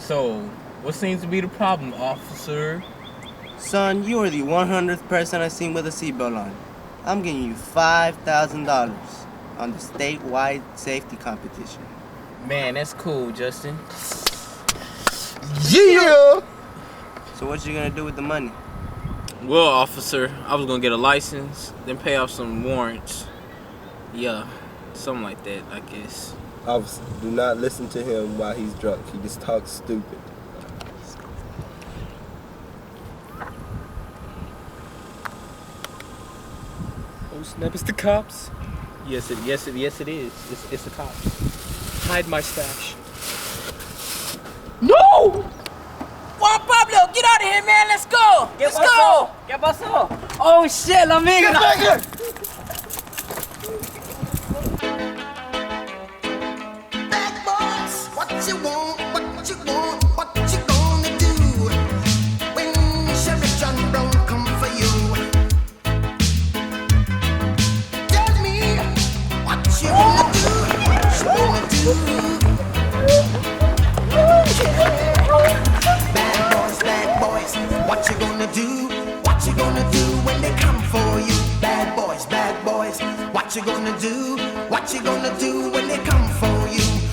So, what seems to be the problem, officer? Son, you are the 100th person I've seen with a seatbelt on. I'm giving you $5,000 on the statewide safety competition. Man, that's cool, Justin. Yeah! So what you gonna do with the money? Well, officer, I was gonna get a license, then pay off some warrants. Yeah, something like that, I guess. Officer, do not listen to him while he's drunk. He just talks stupid. Oh snap, it's the cops. Yes, it is. It's the cops. Hide my stash. No! Juan Pablo, get out of here, man. Let's go. Let's go. ¿Qué pasó? Oh shit, la amiga. Get back here!